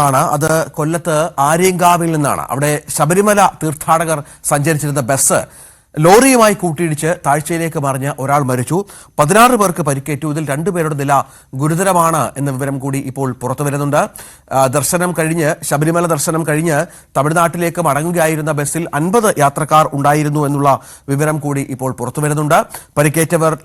ആണ് അത് കൊല്ലത്ത് ആര്യങ്കാവിൽ നിന്നാണ്. അവിടെ ശബരിമല തീർത്ഥാടകർ സഞ്ചരിച്ചിരുന്ന ബസ് ലോറിയുമായി കൂട്ടിയിടിച്ച് താഴ്ചയിലേക്ക് മറിഞ്ഞ് ഒരാൾ മരിച്ചു. 16 പേർക്ക് പരിക്കേറ്റു. ഇതിൽ 2 പേരുടെ നില ഗുരുതരമാണ് എന്ന വിവരം കൂടി ഇപ്പോൾ പുറത്തുവരുന്നുണ്ട്. ശബരിമല ദർശനം കഴിഞ്ഞ് തമിഴ്നാട്ടിലേക്ക് മടങ്ങുകയായിരുന്ന ബസ്സിൽ 50 യാത്രക്കാർ ഉണ്ടായിരുന്നു എന്നുള്ള വിവരം കൂടി ഇപ്പോൾ പുറത്തുവരുന്നുണ്ട്. പരിക്കേറ്റവർ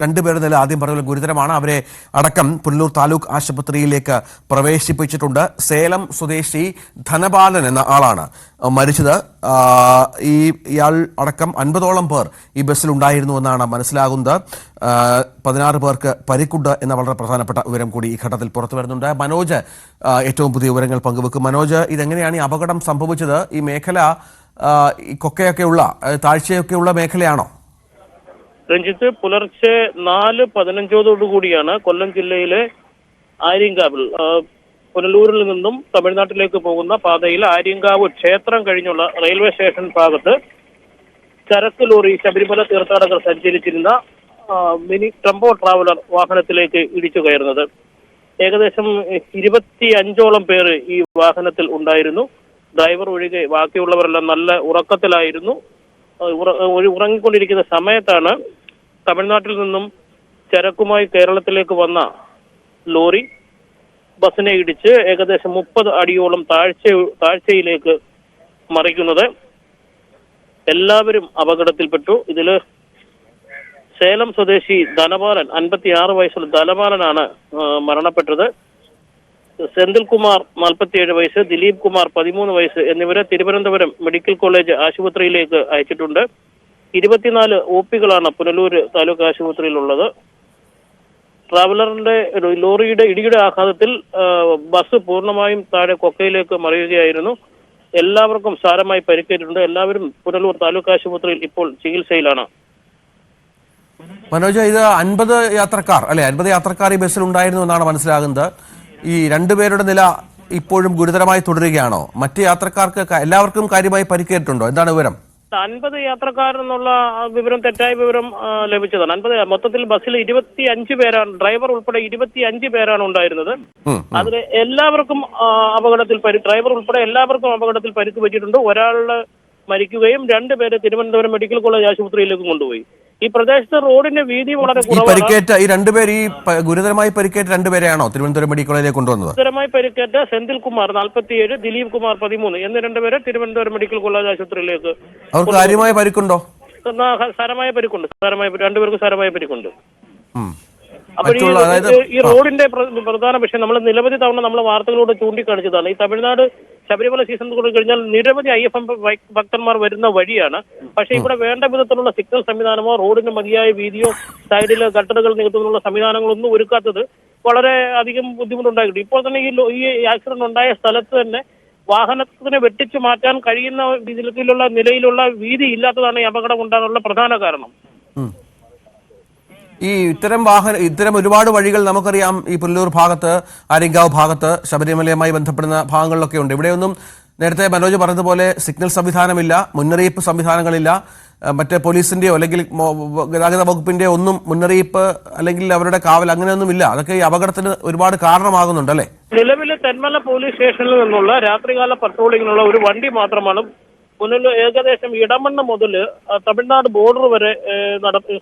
2 പേരുടെ നില ആദ്യം പറഞ്ഞ ഗുരുതരമാണ്. അവരെ അടക്കം പുനലൂർ താലൂക്ക് ആശുപത്രിയിലേക്ക് പ്രവേശിപ്പിച്ചിട്ടുണ്ട്. സേലം സ്വദേശി ധനപാലൻ എന്ന ആളാണ് മരിച്ചത്. ഇയാൾ അടക്കം 50ഓളം പേർ ഈ ബസ്സിൽ ഉണ്ടായിരുന്നു എന്നാണ് മനസ്സിലാകുന്നത്. 16 പേർക്ക് പരിക്കുണ്ട് എന്ന വളരെ പ്രധാനപ്പെട്ട വിവരം കൂടി ഈ ഘട്ടത്തിൽ പുറത്തു വരുന്നുണ്ട്. മനോജ് ഏറ്റവും പുതിയ വിവരങ്ങൾ പങ്കുവെക്കും. മനോജ്, ഇതെങ്ങനെയാണ് ഈ അപകടം സംഭവിച്ചത്? ഈ മേഖല ഈ കൊക്കയൊക്കെയുള്ള താഴ്ചയൊക്കെയുള്ള മേഖലയാണോ? രഞ്ജിത്ത്, പുലർച്ചെ 4:15 കൊല്ലം ജില്ലയിലെ ആര്യങ്കാവിൽ പുനലൂരിൽ നിന്നും തമിഴ്നാട്ടിലേക്ക് പോകുന്ന പാതയിൽ ആര്യങ്കാവ് ക്ഷേത്രം കഴിഞ്ഞുള്ള റെയിൽവേ സ്റ്റേഷൻ ഭാഗത്ത് ചരക്ക് ലോറി ശബരിമല തീർത്ഥാടകർ സഞ്ചരിച്ചിരുന്ന മിനി ടെമ്പോ ട്രാവലർ വാഹനത്തിലേക്ക് ഇടിച്ചു കയറുന്നത്. ഏകദേശം 25ഓളം പേർ ഈ വാഹനത്തിൽ ഉണ്ടായിരുന്നു. ഡ്രൈവർ ഒഴികെ ബാക്കിയുള്ളവരെല്ലാം നല്ല ഉറക്കത്തിലായിരുന്നു. ഉറങ്ങിക്കൊണ്ടിരിക്കുന്ന സമയത്താണ് തമിഴ്നാട്ടിൽ നിന്നും ചരക്കുമായി കേരളത്തിലേക്ക് വന്ന ലോറി ബസ്സിനെ ഇടിച്ച് ഏകദേശം 30 അടിയോളം താഴ്ചയിലേക്ക് മറിക്കുന്നത്. എല്ലാവരും അപകടത്തിൽപ്പെട്ടു. ഇതില് സേലം സ്വദേശി ധനപാലൻ 56 വയസ്സുള്ള ധനപാലനാണ് മരണപ്പെട്ടത്. സെന്തിൽകുമാർ 47 വയസ്സ്, ദിലീപ് കുമാർ 13 വയസ്സ് എന്നിവരെ തിരുവനന്തപുരം മെഡിക്കൽ കോളേജ് ആശുപത്രിയിലേക്ക് അയച്ചിട്ടുണ്ട്. 24 OPകളാണ് പുനലൂർ താലൂക്ക് ആശുപത്രിയിലുള്ളത്. ട്രാവലറിന്റെ ലോറിയുടെ ഇടിയുടെ ആഘാതത്തിൽ ബസ് പൂർണ്ണമായും താഴെ കൊക്കയിലേക്ക് മറിയുകയായിരുന്നു. എല്ലാവർക്കും സാരമായി പരിക്കേറ്റിട്ടുണ്ട്. എല്ലാവരും പുനലൂർ താലൂക്ക് ആശുപത്രിയിൽ ഇപ്പോൾ ചികിത്സയിലാണ്. മനോജ്, ഇത് 50 യാത്രക്കാർ അല്ലെ? 50 യാത്രക്കാർ ഈ ബസ്സിൽ ഉണ്ടായിരുന്നു എന്നാണ് മനസ്സിലാകുന്നത്. ഈ 2 പേരുടെ നില ഇപ്പോഴും ഗുരുതരമായി തുടരുകയാണോ? മറ്റ് യാത്രക്കാർക്ക് എല്ലാവർക്കും കാര്യമായി പരിക്കേറ്റിട്ടുണ്ടോ? എന്താണ് വിവരം? 50 യാത്രക്കാരെന്നുള്ള വിവരം തെറ്റായ വിവരം ലഭിച്ചതാണ്. 50 മൊത്തത്തിൽ ബസ്സിൽ 25 പേരാണ്, ഡ്രൈവർ ഉൾപ്പെടെ 25 പേരാണ് ഉണ്ടായിരുന്നത്. അതിൽ എല്ലാവർക്കും ഡ്രൈവർ ഉൾപ്പെടെ എല്ലാവർക്കും അപകടത്തിൽ പരിക്ക് പറ്റിയിട്ടുണ്ട്. ഒരാള് മരിക്കുകയും 2 പേരെ തിരുവനന്തപുരം മെഡിക്കൽ കോളേജ് ആശുപത്രിയിലേക്ക് കൊണ്ടുപോയി. ഈ പ്രദേശത്ത് റോഡിന്റെ വീതി വളരെ കുറവാണ്. ഈ 2 പേർ, ഈ ഗുരുതരമായി പരിക്കേറ്റ 2 പേരെയാണോ തിരുവനന്തപുരം മെഡിക്കൽ കോളേജിലേക്ക് കൊണ്ടുവന്നത്? ഗുരുതരമായി പരിക്കേറ്റ സെന്തിൽകുമാർ 47, ദിലീപ് കുമാർ 13 എന്നീ 2 പേരെ തിരുവനന്തപുരം മെഡിക്കൽ കോളേജ് ആശുപത്രിയിലേക്ക്. അവർക്ക് കാര്യമായ പരിക്കുണ്ടോ? സാരമായ പരിക്കുണ്ട്. 2 പേർക്ക് സാരമായ പരിക്കുണ്ട്. അപ്പോൾ ഈ റോഡിന്റെ പ്രധാന വിഷയം നമ്മൾ നിരവധി തവണ നമ്മൾ വാർത്തകളോട് ചൂണ്ടിക്കാണിച്ചതാണ്. ഈ തമിഴ്നാട് ശബരിമല സീസൺ തുടങ്ങി കഴിഞ്ഞാൽ നിരവധി അയ്യപ്പൻ ഭക്തന്മാർ വരുന്ന വഴിയാണ്. പക്ഷേ ഇവിടെ വേണ്ട വിധത്തിലുള്ള സിഗ്നൽ സംവിധാനമോ റോഡിന് മതിയായ വീതിയോ സൈഡിൽ ഗട്ടറുകൾ നികത്തുന്നതിനുള്ള സംവിധാനങ്ങളൊന്നും ഒരുക്കാത്തത് വളരെ അധികം ബുദ്ധിമുട്ടുണ്ടായിട്ടുണ്ട്. ഇപ്പോൾ തന്നെ ഈ ആക്സിഡന്റ് ഉണ്ടായ സ്ഥലത്ത് തന്നെ വാഹനത്തിനെ വെട്ടിച്ചു മാറ്റാൻ കഴിയുന്ന നിലയിലുള്ള വീതി ഇല്ലാത്തതാണ് ഈ അപകടം ഉണ്ടാകാനുള്ള പ്രധാന കാരണം. ഇത്തരം ഒരുപാട് വഴികൾ നമുക്കറിയാം. ഈ പുനലൂർ ഭാഗത്ത്, ആര്യങ്കാവ് ഭാഗത്ത്, ശബരിമലയുമായി ബന്ധപ്പെടുന്ന ഭാഗങ്ങളിലൊക്കെ ഉണ്ട്. ഇവിടെയൊന്നും നേരത്തെ മനോജ് പറഞ്ഞതുപോലെ സിഗ്നൽ സംവിധാനമില്ല, മുന്നറിയിപ്പ് സംവിധാനങ്ങളില്ല. മറ്റേ പോലീസിന്റെയോ അല്ലെങ്കിൽ ഗതാഗത വകുപ്പിന്റെ ഒന്നും മുന്നറിയിപ്പ് അല്ലെങ്കിൽ അവരുടെ കാവൽ അങ്ങനെയൊന്നുമില്ല. അതൊക്കെ ഈ അപകടത്തിന് ഒരുപാട് കാരണമാകുന്നുണ്ട് അല്ലേ? നിലവിൽ തെന്മല പോലീസ് സ്റ്റേഷനിൽ നിന്നുള്ള രാത്രികാല പട്രോളിങ്ങിനുള്ള ഒരു വണ്ടി മാത്രമാണ് പുനലൂർ ഏകദേശം ഇടമണ്ണ മുതൽ തമിഴ്നാട് ബോർഡർ വരെ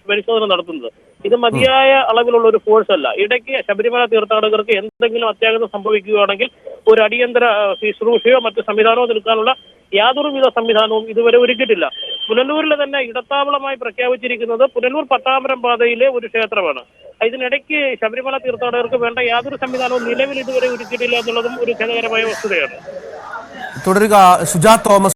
പരിശോധന നടത്തുന്നത്. ഇത് മതിയായ അളവിലുള്ള ഒരു ഫോഴ്സ് അല്ല. ഇടയ്ക്ക് ശബരിമല തീർത്ഥാടകർക്ക് എന്തെങ്കിലും അത്യാഘാതം സംഭവിക്കുകയാണെങ്കിൽ ഒരു അടിയന്തര ശുശ്രൂഷയോ മറ്റ് സംവിധാനമോ നിൽക്കാനുള്ള യാതൊരുവിധ സംവിധാനവും ഇതുവരെ ഒരുക്കിയിട്ടില്ല. പുനലൂരിലെ തന്നെ ഇടത്താവളമായി പ്രഖ്യാപിച്ചിരിക്കുന്നത് പുനലൂർ പട്ടാമ്പരം പാതയിലെ ഒരു ക്ഷേത്രമാണ്. ഇതിനിടയ്ക്ക് ശബരിമല തീർത്ഥാടകർക്ക് വേണ്ട യാതൊരു സംവിധാനവും നിലവിൽ ഇതുവരെ ഒരുക്കിയിട്ടില്ല എന്നുള്ളതും ഒരു ഖേദകരമായ വസ്തുതയാണ്. തുടരുക സുജാ തോമസ്.